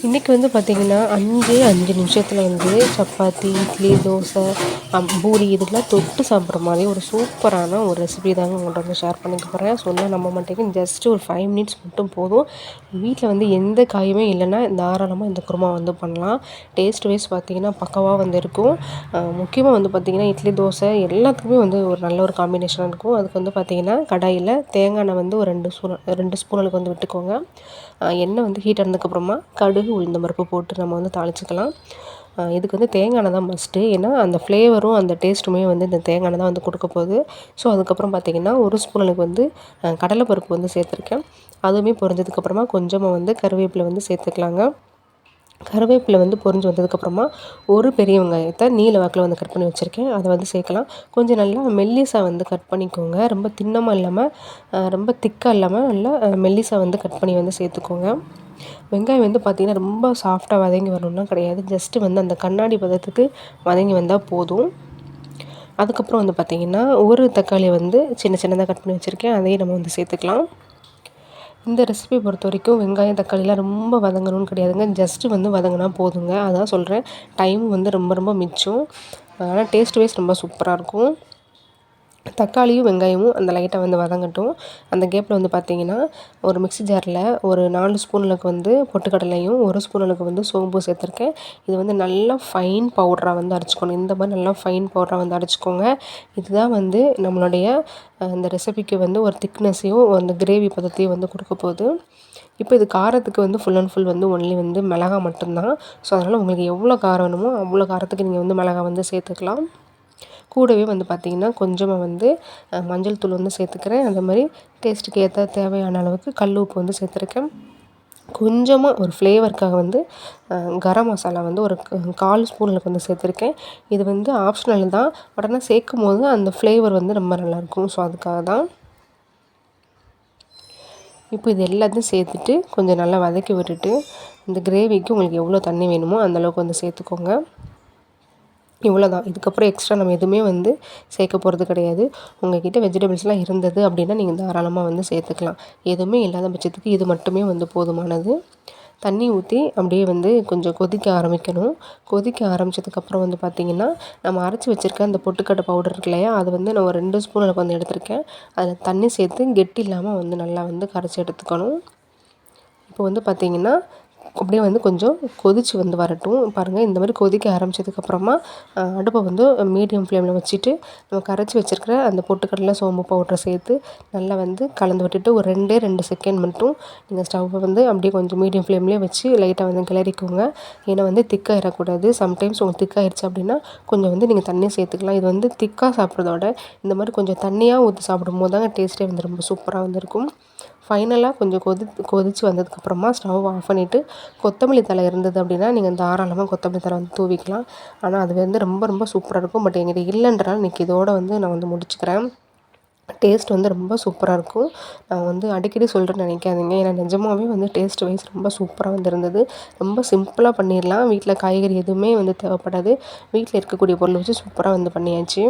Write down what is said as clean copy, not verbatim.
இன்றைக்கி வந்து பார்த்திங்கன்னா 5 நிமிஷத்தில் வந்து சப்பாத்தி, இட்லி, தோசை, பூரி இதுக்கெலாம் தொட்டு சாப்பிட்ற மாதிரி ஒரு சூப்பரான ஒரு ரெசிபி தாங்க உங்கள்கிட்ட வந்து ஷேர் பண்ணிக்க போகிறேன். சொன்னால் நம்ப மாட்டேங்க. ஜஸ்ட்டு ஒரு 5 மினிட்ஸ் மட்டும் போதும். வீட்டில் வந்து எந்த காயுமே இல்லைன்னா தாராளமாக இந்த குருமா வந்து பண்ணலாம். டேஸ்ட் வைஸ் பார்த்திங்கன்னா பக்காவாக வந்து இருக்கும். முக்கியமாக வந்து பார்த்திங்கன்னா இட்லி, தோசை எல்லாத்துக்குமே வந்து ஒரு நல்ல ஒரு காம்பினேஷனாக இருக்கும். அதுக்கு வந்து பார்த்திங்கன்னா கடாயில் தேங்காய் எண்ணெய் வந்து ஒரு 2 ஸ்பூன் அளவுக்கு வந்து விட்டுக்கோங்க. எண்ணெய் வந்து ஹீட் ஆனதுக்கப்புறமா கடுகு, உளுந்தம் பருப்பு போட்டு நம்ம வந்து தாளிச்சிக்கலாம். இதுக்கு வந்து தேங்காய் எண்ணெய் தான் மஸ்ட்டு. ஏன்னா அந்த ஃப்ளேவரும் அந்த டேஸ்ட்டுமே வந்து இந்த தேங்காய் எண்ணெய் தான் வந்து கொடுக்க போகுது. ஸோ அதுக்கப்புறம் பார்த்திங்கன்னா 1 ஸ்பூன் அளவுக்கு வந்து கடலைப்பருப்பு வந்து சேர்த்துருக்கேன். அதுவுமே பொரிஞ்சதுக்கப்புறமா கொஞ்சமாக வந்து கருவேப்பிலை வந்து சேர்த்துக்கலாங்க. கருவேப்பிலை வந்து பொரிஞ்சு வந்ததுக்கப்புறமா ஒரு பெரிய வெங்காயத்தை நீல வாக்கில் வந்து கட் பண்ணி வச்சுருக்கேன். அதை வந்து சேர்க்கலாம். கொஞ்சம் நல்லா மெல்லிசாக வந்து கட் பண்ணிக்கோங்க. ரொம்ப தின்னமாக இல்லாமல் ரொம்ப திக்காக இல்லாமல் நல்லா மெல்லிசாக வந்து கட் பண்ணி வந்து சேர்த்துக்கோங்க. வெங்காயம் வந்து பார்த்திங்கன்னா ரொம்ப சாஃப்டாக வதங்கி வரணும்லாம் கிடையாது. ஜஸ்ட்டு வந்து அந்த கண்ணாடி பதத்துக்கு வதங்கி வந்தால் போதும். அதுக்கப்புறம் வந்து பார்த்திங்கன்னா ஒரு தக்காளியை வந்து சின்ன சின்னதாக கட் பண்ணி வச்சுருக்கேன். அதையும் நம்ம வந்து சேர்த்துக்கலாம். இந்த ரெசிபி பொறுத்த வரைக்கும் வெங்காயம், தக்காளிலாம் ரொம்ப வதங்கணும்னு கிடையாதுங்க. ஜஸ்ட்டு வந்து வதங்கினா போதுங்க. அதான் சொல்கிறேன். டைம் வந்து ரொம்ப ரொம்ப மிச்சம். ஆனால் டேஸ்ட் வைஸ் ரொம்ப சூப்பராக இருக்கும். தக்காளியும் வெங்காயமும் அந்த லைட்டாக வந்து வதங்கட்டும். அந்த கேப்பில் வந்து பார்த்திங்கன்னா ஒரு மிக்ஸி ஜாரில் ஒரு 4 ஸ்பூன் அளவுக்கு வந்து பொட்டுக்கடலையும் 1 ஸ்பூன் அளவுக்கு வந்து சோம்பும் சேர்த்துருக்கேன். இது வந்து நல்லா ஃபைன் பவுடராக வந்து அரைச்சிக்கணும். இந்த மாதிரி நல்லா ஃபைன் பவுடராக வந்து அரைச்சிக்கோங்க. இதுதான் வந்து நம்மளுடைய இந்த ரெசிபிக்கு வந்து ஒரு திக்னஸையும் அந்த கிரேவி பதத்தையும் வந்து கொடுக்க போகுது. இப்போ இது காரத்துக்கு வந்து ஃபுல் அண்ட் ஃபுல் வந்து ஒன்லி வந்து மிளகாய் மட்டும்தான். ஸோ அதனால் உங்களுக்கு எவ்வளோ காரம் வேணுமோ அவ்வளோ காரத்துக்கு நீங்கள் வந்து மிளகாய் வந்து சேர்த்துக்கலாம். கூடவே வந்து பார்த்திங்கன்னா கொஞ்சமாக வந்து மஞ்சள் தூள் வந்து சேர்த்துக்கிறேன். அந்த மாதிரி டேஸ்ட்டுக்கு ஏற்ற தேவையான அளவுக்கு கல் உப்பு வந்து சேர்த்துருக்கேன். கொஞ்சமாக ஒரு ஃப்ளேவருக்காக வந்து கரம் மசாலா வந்து ஒரு 1/4 ஸ்பூன் அளவுக்கு வந்து சேர்த்துருக்கேன். இது வந்து ஆப்ஷனல் தான். உடனே சேர்க்கும் போது அந்த ஃப்ளேவர் வந்து ரொம்ப நல்லாயிருக்கும். ஸோ அதுக்காக தான். இப்போ இது எல்லாத்தையும் சேர்த்துட்டு கொஞ்சம் நல்லா வதக்கி விட்டுட்டு இந்த கிரேவிக்கு உங்களுக்கு எவ்வளோ தண்ணி வேணுமோ அந்தளவுக்கு வந்து சேர்த்துக்கோங்க. இவ்வளோதான். இதுக்கப்புறம் எக்ஸ்ட்ரா நம்ம எதுவுமே வந்து சேர்க்க போகிறது கிடையாது. உங்கள் கிட்டே வெஜிடபிள்ஸ்லாம் இருந்தது அப்படின்னா நீங்கள் தாராளமாக வந்து சேர்த்துக்கலாம். எதுவுமே இல்லாத பட்சத்துக்கு இது மட்டுமே வந்து போதுமானது. தண்ணி ஊற்றி அப்படியே வந்து கொஞ்சம் கொதிக்க ஆரம்பிக்கணும். கொதிக்க ஆரம்பித்ததுக்கப்புறம் வந்து பார்த்திங்கன்னா நம்ம அரைச்சி வச்சுருக்க அந்த பொட்டுக்கடலை பவுடர் இருக்கு இல்லையா, அது வந்து நான் ஒரு 2 ஸ்பூன் அளவுக்கு வந்து எடுத்திருக்கேன். அதில் தண்ணி சேர்த்து கெட்டி இல்லாமல் வந்து நல்லா வந்து கரைச்சி எடுத்துக்கணும். இப்போ வந்து பார்த்திங்கன்னா அப்படியே வந்து கொஞ்சம் கொதித்து வந்து வரட்டும். பாருங்கள், இந்த மாதிரி கொதிக்க ஆரம்பித்ததுக்கப்புறமா அடுப்பை வந்து மீடியம் ஃப்ளேமில் வச்சுட்டு நம்ம கரைச்சி வச்சுருக்கிற அந்த பொட்டுக்கடலை, சோம்பு பவுடரை சேர்த்து நல்லா வந்து கலந்து விட்டுட்டு ஒரு 2 செகண்ட் மட்டும் நீங்கள் ஸ்டவ்வை வந்து அப்படியே கொஞ்சம் மீடியம் ஃப்ளேம்லேயே வச்சு லைட்டாக வந்து கிளறிக்கோங்க. ஏன்னா வந்து திக்காகிடக்கூடாது. சம்டைம்ஸ் உங்களுக்கு திக்காகிடுச்சு அப்படின்னா கொஞ்சம் வந்து நீங்கள் தண்ணி சேர்த்துக்கலாம். இது வந்து திக்காக சாப்பிட்றத விட இந்த மாதிரி கொஞ்சம் தண்ணியாக ஊற்றி சாப்பிடும்போது தாங்க டேஸ்ட்டே வந்து ரொம்ப சூப்பராக வந்திருக்கும். ஃபைனலாக கொஞ்சம் கொதித்து வந்ததுக்கப்புறமா ஸ்டவ் ஆஃப் பண்ணிவிட்டு கொத்தமல்லி தழை இருந்தது அப்படின்னா நீங்கள் தாராளமாக கொத்தமல்லி தழை வந்து தூவிக்கலாம். ஆனால் அது வந்து ரொம்ப ரொம்ப சூப்பராக இருக்கும். பட் என்கிட்ட இல்லைன்றனால இன்றைக்கி இதோடு வந்து நான் வந்து முடிச்சுக்கிறேன். டேஸ்ட் வந்து ரொம்ப சூப்பராக இருக்கும். நான் வந்து அடிக்கடி சொல்கிறேன்னு நினைக்காதீங்க. ஏன்னா நிஜமாகவே வந்து டேஸ்ட் வைஸ் ரொம்ப சூப்பராக வந்து இருந்தது. ரொம்ப சிம்பிளாக பண்ணிடலாம். வீட்டில் காய்கறி எதுவுமே வந்து தேவைப்படாது. வீட்டில் இருக்கக்கூடிய பொருளை வச்சு சூப்பராக வந்து பண்ணியாச்சு.